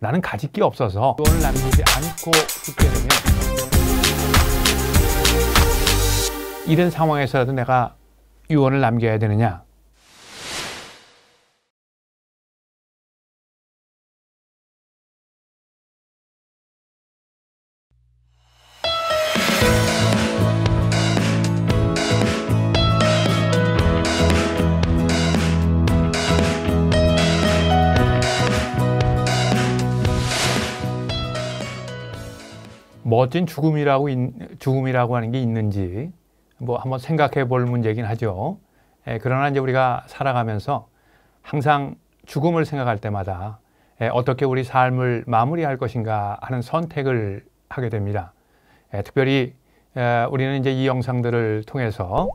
나는 가질 게 없어서 유언을 남기지 않고 죽게 되면 이런 상황에서라도 내가 유언을 남겨야 되느냐? 멋진 죽음이라고 하는 게 있는지 뭐 한번 생각해 볼 문제이긴 하죠. 그러나 이제 우리가 살아가면서 항상 죽음을 생각할 때마다 어떻게 우리 삶을 마무리할 것인가 하는 선택을 하게 됩니다. 특별히 우리는 이제 이 영상들을 통해서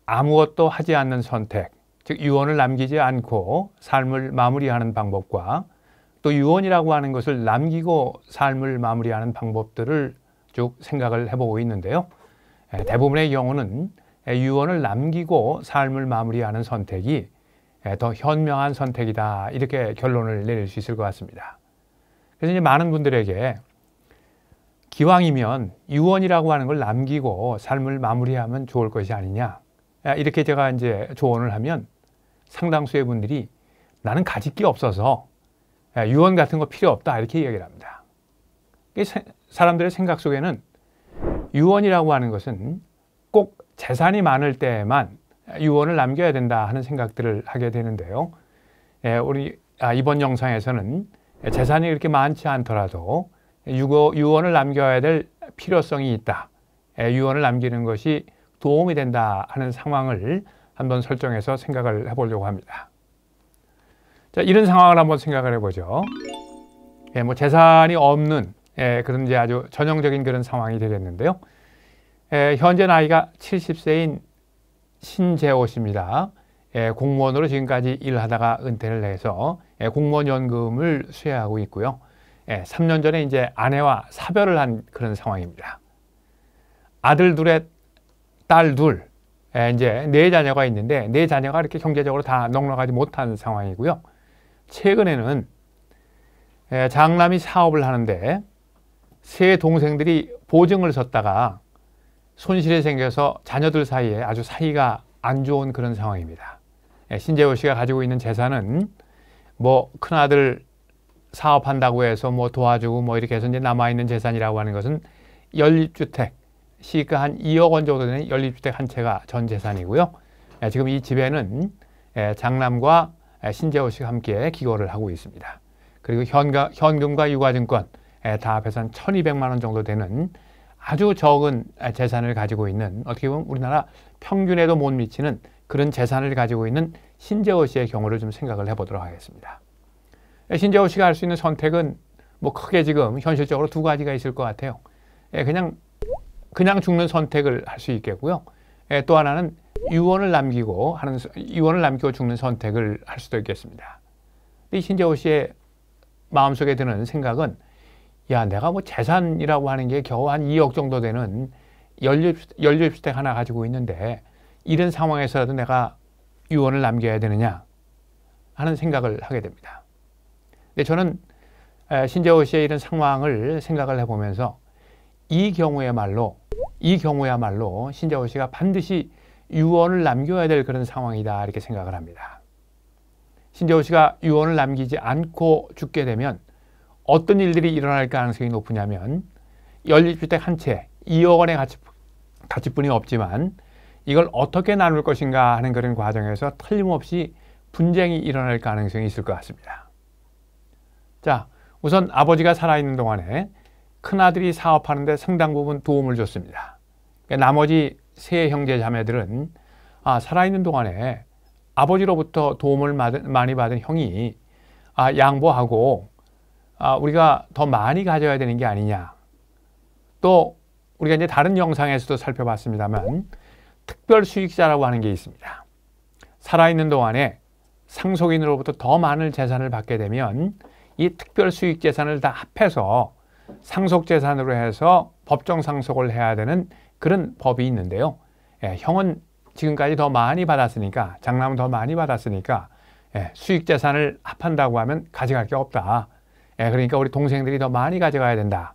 아무것도 하지 않는 선택, 즉 유언을 남기지 않고 삶을 마무리하는 방법과 또 유언이라고 하는 것을 남기고 삶을 마무리하는 방법들을 쭉 생각을 해보고 있는데요. 대부분의 경우는 유언을 남기고 삶을 마무리하는 선택이 더 현명한 선택이다, 이렇게 결론을 내릴 수 있을 것 같습니다. 그래서 이제 많은 분들에게 기왕이면 유언이라고 하는 걸 남기고 삶을 마무리하면 좋을 것이 아니냐, 이렇게 제가 이제 조언을 하면 상당수의 분들이 나는 가질 게 없어서 유언 같은 거 필요 없다, 이렇게 이야기를 합니다. 사람들의 생각 속에는 유언이라고 하는 것은 꼭 재산이 많을 때에만 유언을 남겨야 된다 하는 생각들을 하게 되는데요. 우리 이번 영상에서는 재산이 그렇게 많지 않더라도 유언을 남겨야 될 필요성이 있다, 유언을 남기는 것이 도움이 된다 하는 상황을 한번 설정해서 생각을 해보려고 합니다. 자, 이런 상황을 한번 생각을 해보죠. 뭐 재산이 없는 그런 이제 아주 전형적인 그런 상황이 되겠는데요. 현재 나이가 70세인 신재호 씨입니다. 공무원으로 지금까지 일하다가 은퇴를 해서 공무원연금을 수혜하고 있고요. 3년 전에 이제 아내와 사별을 한 그런 상황입니다. 아들 둘에 딸 둘, 이제 4자녀가 있는데 4자녀가 이렇게 경제적으로 다 넉넉하지 못한 상황이고요. 최근에는 장남이 사업을 하는데 세 동생들이 보증을 섰다가 손실이 생겨서 자녀들 사이에 아주 사이가 안 좋은 그런 상황입니다. 신재호 씨가 가지고 있는 재산은 뭐 큰아들 사업한다고 해서 뭐 도와주고 뭐 이렇게 해서 이제 남아있는 재산이라고 하는 것은 연립주택, 시가 한 2억 원 정도 되는 연립주택 한 채가 전 재산이고요. 지금 이 집에는 장남과 신재호 씨가 함께 기거를 하고 있습니다. 그리고 현금과 유가증권 다 합해서 한 1,200만 원 정도 되는 아주 적은 재산을 가지고 있는, 어떻게 보면 우리나라 평균에도 못 미치는 그런 재산을 가지고 있는 신재호 씨의 경우를 좀 생각을 해보도록 하겠습니다. 신재호 씨가 할 수 있는 선택은 뭐 크게 지금 현실적으로 2가지가 있을 것 같아요. 그냥 죽는 선택을 할 수 있겠고요. 또 하나는 유언을 남기고 죽는 선택을 할 수도 있겠습니다. 이 신재호 씨의 마음속에 드는 생각은, 야, 내가 뭐 재산이라고 하는 게 겨우 한 2억 정도 되는 연립주택 하나 가지고 있는데 이런 상황에서라도 내가 유언을 남겨야 되느냐 하는 생각을 하게 됩니다. 근데 저는 신재호 씨의 이런 상황을 생각을 해보면서 이 경우야말로 신재호 씨가 반드시 유언을 남겨야 될 그런 상황이다, 이렇게 생각을 합니다. 신재호 씨가 유언을 남기지 않고 죽게 되면 어떤 일들이 일어날 가능성이 높으냐면, 연립주택 한 채 2억 원의 가치뿐이 없지만 이걸 어떻게 나눌 것인가 하는 그런 과정에서 틀림없이 분쟁이 일어날 가능성이 있을 것 같습니다. 자, 우선 아버지가 살아있는 동안에 큰아들이 사업하는데 상당 부분 도움을 줬습니다. 나머지 세 형제 자매들은 살아있는 동안에 아버지로부터 도움을 많이 받은 형이 양보하고 우리가 더 많이 가져야 되는 게 아니냐. 또 우리가 이제 다른 영상에서도 살펴봤습니다만 특별 수익자라고 하는 게 있습니다. 살아있는 동안에 상속인으로부터 더 많은 재산을 받게 되면 이 특별 수익 재산을 다 합해서 상속 재산으로 해서 법정 상속을 해야 되는 그런 법이 있는데요. 형은 지금까지 더 많이 받았으니까, 장남은 더 많이 받았으니까 수익 재산을 합한다고 하면 가져갈 게 없다. 그러니까 우리 동생들이 더 많이 가져가야 된다.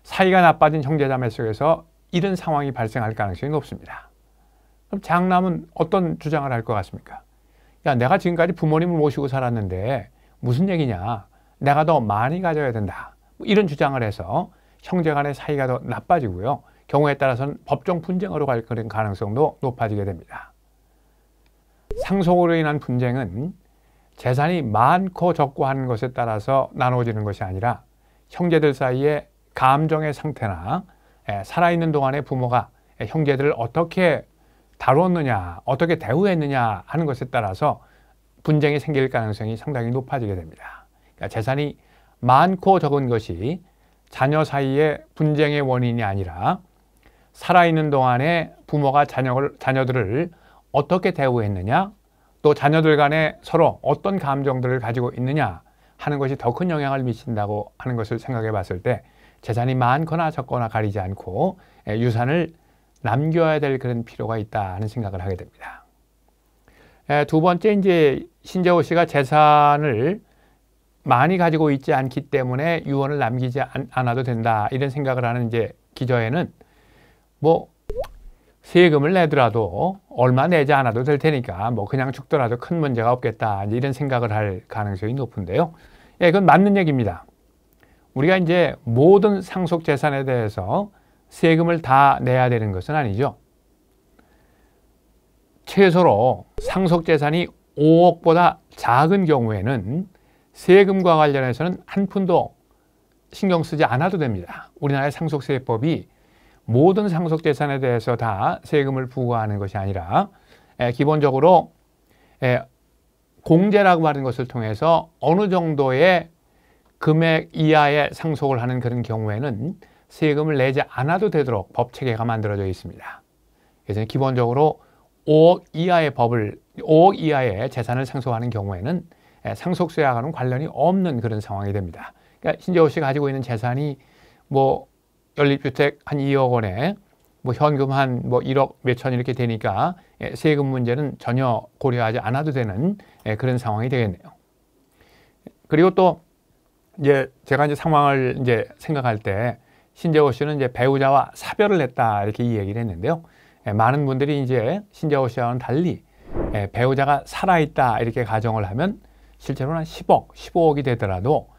사이가 나빠진 형제자매 속에서 이런 상황이 발생할 가능성이 높습니다. 그럼 장남은 어떤 주장을 할 것 같습니까? 야, 내가 지금까지 부모님을 모시고 살았는데 무슨 얘기냐? 내가 더 많이 가져야 된다. 이런 주장을 해서 형제 간의 사이가 더 나빠지고요. 경우에 따라서는 법정 분쟁으로 갈 그런 가능성도 높아지게 됩니다. 상속으로 인한 분쟁은 재산이 많고 적고 하는 것에 따라서 나눠지는 것이 아니라 형제들 사이의 감정의 상태나 살아있는 동안에 부모가 형제들을 어떻게 다루었느냐, 어떻게 대우했느냐 하는 것에 따라서 분쟁이 생길 가능성이 상당히 높아지게 됩니다. 그러니까 재산이 많고 적은 것이 자녀 사이의 분쟁의 원인이 아니라 살아있는 동안에 부모가 자녀들을 어떻게 대우했느냐, 또 자녀들 간에 서로 어떤 감정들을 가지고 있느냐 하는 것이 더 큰 영향을 미친다고 하는 것을 생각해 봤을 때 재산이 많거나 적거나 가리지 않고 유산을 남겨야 될 그런 필요가 있다 하는 생각을 하게 됩니다. 두 번째, 이제 신재호 씨가 재산을 많이 가지고 있지 않기 때문에 유언을 남기지 않아도 된다 이런 생각을 하는 이제 기저에는 뭐 세금을 내더라도 얼마 내지 않아도 될 테니까 뭐 그냥 죽더라도 큰 문제가 없겠다 이런 생각을 할 가능성이 높은데요. 그건 맞는 얘기입니다. 우리가 이제 모든 상속 재산에 대해서 세금을 다 내야 되는 것은 아니죠. 최소로 상속 재산이 5억보다 작은 경우에는 세금과 관련해서는 한 푼도 신경 쓰지 않아도 됩니다. 우리나라의 상속세법이 모든 상속 재산에 대해서 다 세금을 부과하는 것이 아니라 기본적으로 공제라고 하는 것을 통해서 어느 정도의 금액 이하의 상속을 하는 그런 경우에는 세금을 내지 않아도 되도록 법 체계가 만들어져 있습니다. 그래서 기본적으로 5억 이하의 재산을 상속하는 경우에는 상속세와는 관련이 없는 그런 상황이 됩니다. 그러니까 신재호 씨가 가지고 있는 재산이 뭐 연립주택 한 2억 원에 뭐 현금 한 뭐 1억 몇천 이렇게 되니까 세금 문제는 전혀 고려하지 않아도 되는 그런 상황이 되겠네요. 그리고 또 이제 제가 이제 상황을 이제 생각할 때 신재호 씨는 이제 배우자와 사별을 했다 이렇게 이 얘기를 했는데요. 많은 분들이 이제 신재호 씨와는 달리 배우자가 살아있다 이렇게 가정을 하면 실제로는 한 10억, 15억이 되더라도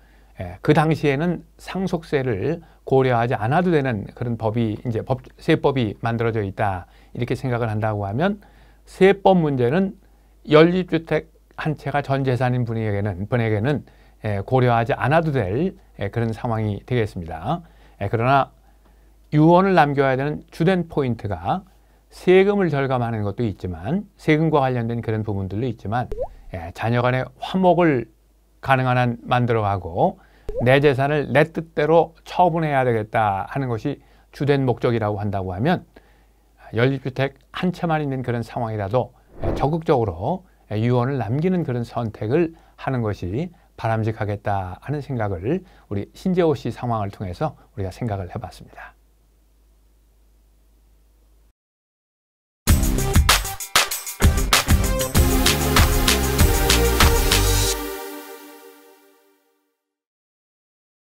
그 당시에는 상속세를 고려하지 않아도 되는 그런 법이 이제 세법이 만들어져 있다 이렇게 생각을 한다고 하면 세법 문제는 연립주택 한 채가 전 재산인 분에게는 고려하지 않아도 될 그런 상황이 되겠습니다. 그러나 유언을 남겨야 되는 주된 포인트가 세금을 절감하는 것도 있지만 세금과 관련된 그런 부분들도 있지만 자녀 간의 화목을 가능한 한 만들어가고 내 재산을 내 뜻대로 처분해야 되겠다 하는 것이 주된 목적이라고 한다고 하면 연립주택 한 채만 있는 그런 상황이라도 적극적으로 유언을 남기는 그런 선택을 하는 것이 바람직하겠다 하는 생각을 우리 신재호 씨 상황을 통해서 우리가 생각을 해봤습니다.